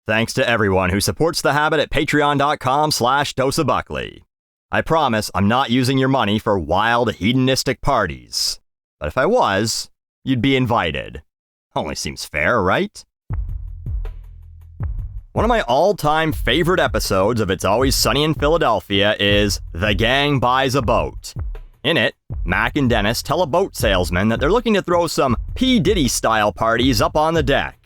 Thanks to everyone who supports The Habit at patreon.com/doseofbuckley. I promise I'm not using your money for wild, hedonistic parties. But if I was, you'd be invited. Only seems fair, right? One of my all-time favorite episodes of It's Always Sunny in Philadelphia is The Gang Buys a Boat. In it, Mac and Dennis tell a boat salesman that they're looking to throw some P. Diddy-style parties up on the deck.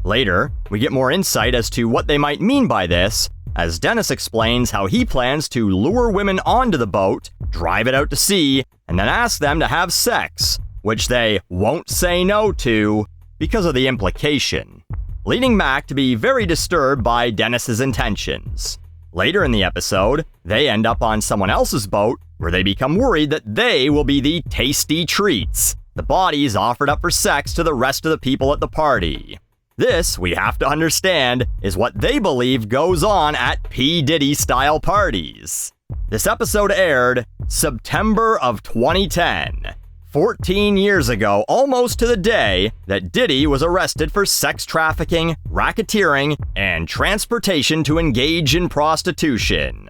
Later, we get more insight as to what they might mean by this, as Dennis explains how he plans to lure women onto the boat, drive it out to sea, and then ask them to have sex, which they won't say no to because of the implication, leading Mac to be very disturbed by Dennis's intentions. Later in the episode, they end up on someone else's boat, where they become worried that they will be the tasty treats, the bodies offered up for sex to the rest of the people at the party. This, we have to understand, is what they believe goes on at P. Diddy-style parties. This episode aired September of 2010, 14 years ago, almost to the day that Diddy was arrested for sex trafficking, racketeering, and transportation to engage in prostitution.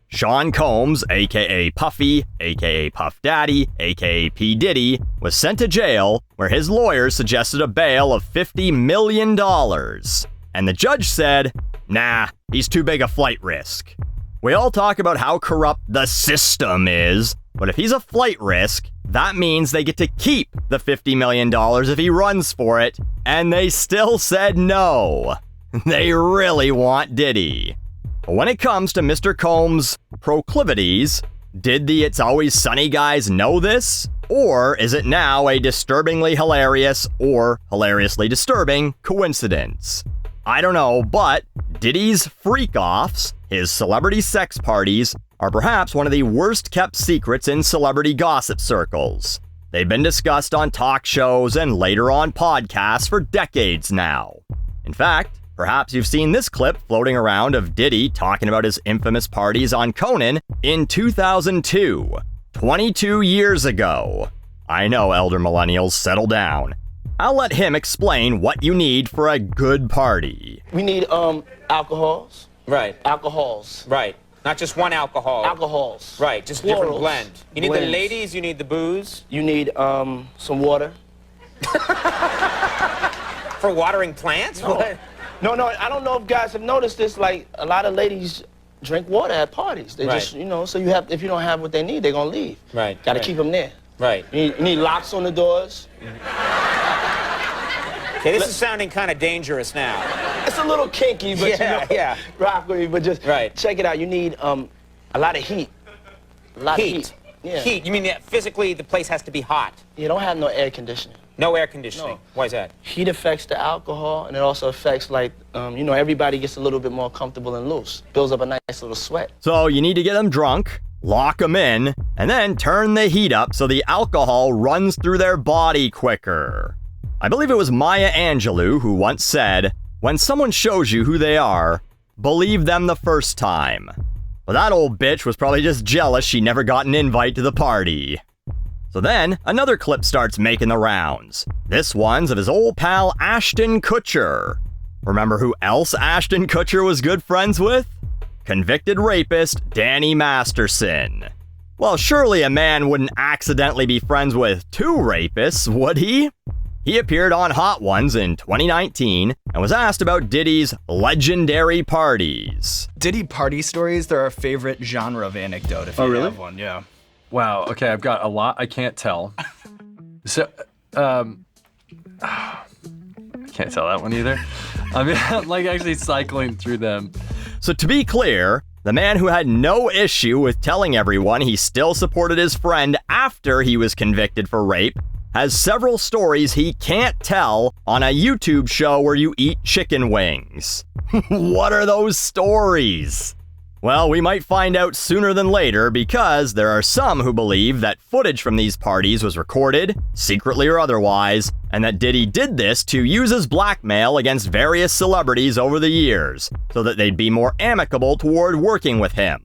Sean Combs, aka Puffy, aka Puff Daddy, aka P. Diddy, was sent to jail where his lawyers suggested a bail of $50 million. And the judge said, nah, he's too big a flight risk. We all talk about how corrupt the system is, but if he's a flight risk, that means they get to keep the $50 million if he runs for it, and they still said no. They really want Diddy. But when it comes to Mr. Combs' proclivities, did the It's Always Sunny guys know this? Or is it now a disturbingly hilarious or hilariously disturbing coincidence? I don't know, but Diddy's freak-offs, his celebrity sex parties, are perhaps one of the worst kept secrets in celebrity gossip circles. They've been discussed on talk shows and later on podcasts for decades now. In fact, perhaps you've seen this clip floating around of Diddy talking about his infamous parties on Conan in 2002, 22 years ago. I know, elder millennials, settle down. I'll let him explain what you need for a good party. We need alcohols. Right. Alcohols. Right. Not just one alcohol. Alcohols. Right, just Plurals. different blend. You need Blends. the ladies, you need the booze. You need some water. For watering plants? No. What? No, I don't know if guys have noticed this, like a lot of ladies drink water at parties. They Right. just, so you have, if you don't have what they need, they're gonna leave. Right. Gotta right. keep them there. Right. You need locks on the doors. Okay, this is sounding kind of dangerous now. It's a little kinky, but Yeah. rock with me, but just Right. check it out. You need a lot of heat. A lot of heat. Yeah. Heat. You mean that physically the place has to be hot? You don't have no air conditioning. No air conditioning. No. Why is that? Heat affects the alcohol, and it also affects, like, everybody gets a little bit more comfortable and loose. Builds up a nice little sweat. So you need to get them drunk, lock them in, and then turn the heat up so the alcohol runs through their body quicker. I believe it was Maya Angelou who once said, when someone shows you who they are, believe them the first time. Well, that old bitch was probably just jealous she never got an invite to the party. So then, another clip starts making the rounds. This one's of his old pal Ashton Kutcher. Remember who else Ashton Kutcher was good friends with? Convicted rapist Danny Masterson. Well, surely a man wouldn't accidentally be friends with two rapists, would he? He appeared on Hot Ones in 2019 and was asked about Diddy's legendary parties. Diddy party stories, they're our favorite genre of anecdote, if you have one, yeah. Wow, okay, I've got a lot I can't tell. So, I can't tell that one either. I mean, I'm like actually cycling through them. So to be clear, the man who had no issue with telling everyone he still supported his friend after he was convicted for rape has several stories he can't tell on a YouTube show where you eat chicken wings. What are those stories? Well, we might find out sooner than later because there are some who believe that footage from these parties was recorded, secretly or otherwise, and that Diddy did this to use as blackmail against various celebrities over the years, so that they'd be more amicable toward working with him.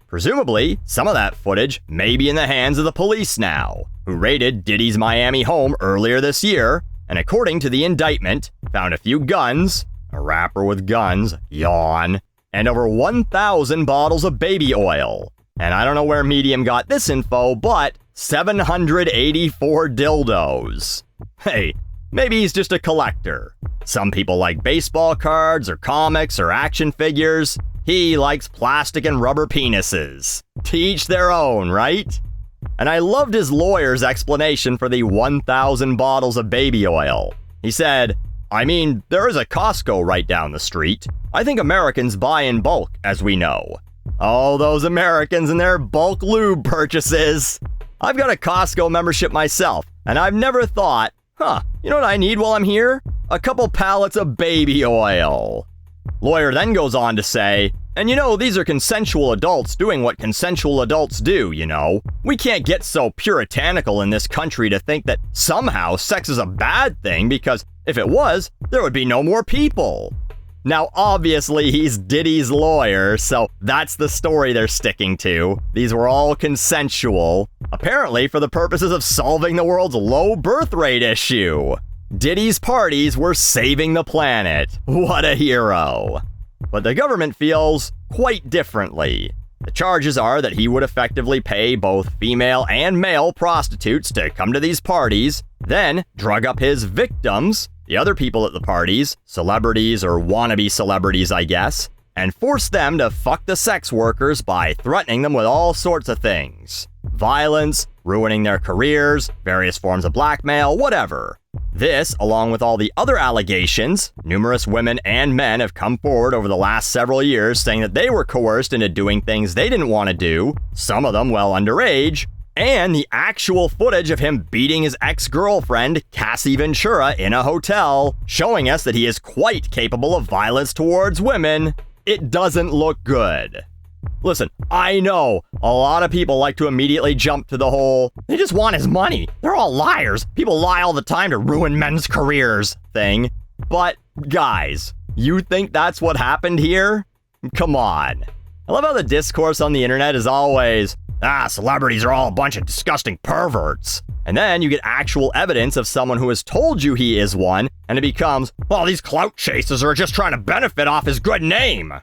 Presumably, some of that footage may be in the hands of the police now, who raided Diddy's Miami home earlier this year, and according to the indictment, found a few guns, a rapper with guns, yawn, and over 1,000 bottles of baby oil. And I don't know where Medium got this info, but 784 dildos. Hey, maybe he's just a collector. Some people like baseball cards or comics or action figures. He likes plastic and rubber penises. To each their own, right? And I loved his lawyer's explanation for the 1,000 bottles of baby oil. He said, I mean, there is a Costco right down the street. I think Americans buy in bulk, as we know. Oh, those Americans and their bulk lube purchases. I've got a Costco membership myself, and I've never thought, you know what I need while I'm here? A couple pallets of baby oil. Lawyer then goes on to say, and these are consensual adults doing what consensual adults do, We can't get so puritanical in this country to think that somehow sex is a bad thing, because if it was, there would be no more people. Now, obviously, he's Diddy's lawyer, so that's the story they're sticking to. These were all consensual, apparently for the purposes of solving the world's low birth rate issue. Diddys Parties were saving the planet. What a hero. But the government feels quite differently. The charges are that he would effectively pay both female and male prostitutes to come to these parties, then drug up his victims, the other people at the parties, celebrities or wannabe celebrities, I guess, and force them to fuck the sex workers by threatening them with all sorts of things. Violence, ruining their careers, various forms of blackmail, whatever. This, along with all the other allegations, numerous women and men have come forward over the last several years saying that they were coerced into doing things they didn't want to do, some of them well underage, and the actual footage of him beating his ex-girlfriend, Cassie Ventura, in a hotel, showing us that he is quite capable of violence towards women. It doesn't look good. Listen, I know a lot of people like to immediately jump to the whole, they just want his money. They're all liars. People lie all the time to ruin men's careers thing. But guys, you think that's what happened here? Come on. I love how the discourse on the internet is always, celebrities are all a bunch of disgusting perverts. And then you get actual evidence of someone who has told you he is one, and it becomes, these clout chasers are just trying to benefit off his good name.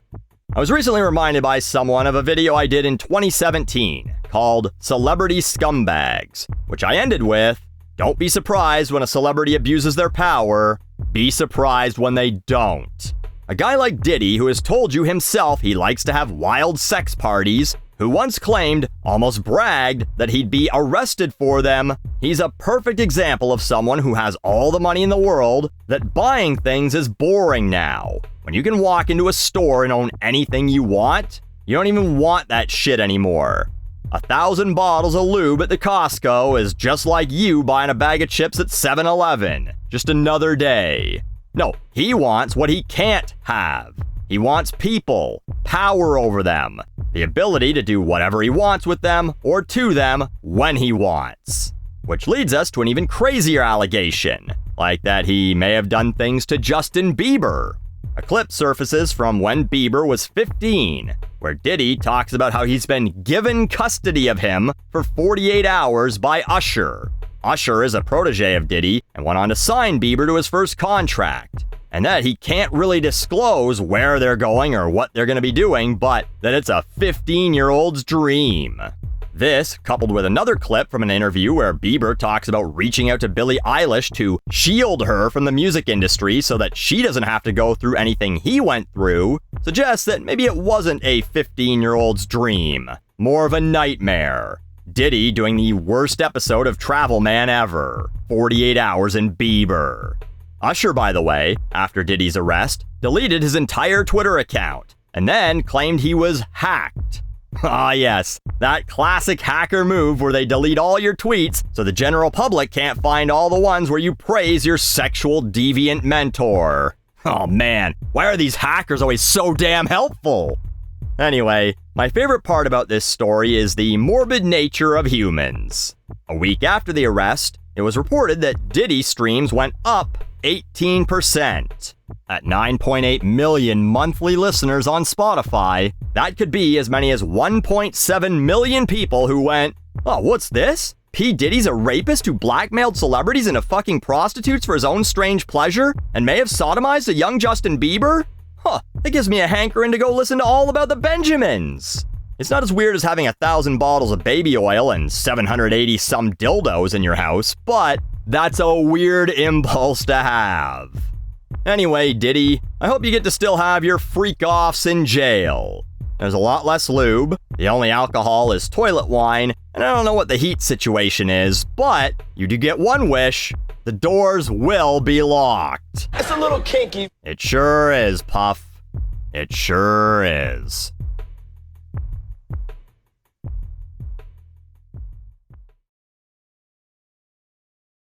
I was recently reminded by someone of a video I did in 2017 called Celebrity Scumbags, which I ended with, don't be surprised when a celebrity abuses their power, be surprised when they don't. A guy like Diddy, who has told you himself he likes to have wild sex parties, who once claimed, almost bragged, that he'd be arrested for them, he's a perfect example of someone who has all the money in the world, that buying things is boring now. When you can walk into a store and own anything you want, you don't even want that shit anymore. 1,000 bottles of lube at the Costco is just like you buying a bag of chips at 7-Eleven. Just another day. No, he wants what he can't have. He wants people, power over them, the ability to do whatever he wants with them or to them when he wants. Which leads us to an even crazier allegation, like that he may have done things to Justin Bieber. A clip surfaces from when Bieber was 15, where Diddy talks about how he's been given custody of him for 48 hours by Usher. Usher is a protege of Diddy and went on to sign Bieber to his first contract. And that he can't really disclose where they're going or what they're going to be doing, but that it's a 15-year-old's dream. This, coupled with another clip from an interview where Bieber talks about reaching out to Billie Eilish to shield her from the music industry so that she doesn't have to go through anything he went through, suggests that maybe it wasn't a 15-year-old's dream, more of a nightmare. Diddy doing the worst episode of Travel Man ever, 48 Hours in Bieber. Usher, by the way, after Diddy's arrest, deleted his entire Twitter account, and then claimed he was hacked. Ah yes, that classic hacker move where they delete all your tweets so the general public can't find all the ones where you praise your sexual deviant mentor. Oh man, why are these hackers always so damn helpful? Anyway, my favorite part about this story is the morbid nature of humans. A week after the arrest, it was reported that Diddy streams went up 18%. At 9.8 million monthly listeners on Spotify, that could be as many as 1.7 million people who went, oh, what's this? P. Diddy's a rapist who blackmailed celebrities into fucking prostitutes for his own strange pleasure and may have sodomized a young Justin Bieber? Huh, that gives me a hankering to go listen to all about the Benjamins. It's not as weird as having 1,000 bottles of baby oil and 780 some dildos in your house, but that's a weird impulse to have. Anyway, Diddy, I hope you get to still have your freak-offs in jail. There's a lot less lube, the only alcohol is toilet wine, and I don't know what the heat situation is, but you do get one wish. The doors will be locked. It's a little kinky. It sure is, Puff. It sure is.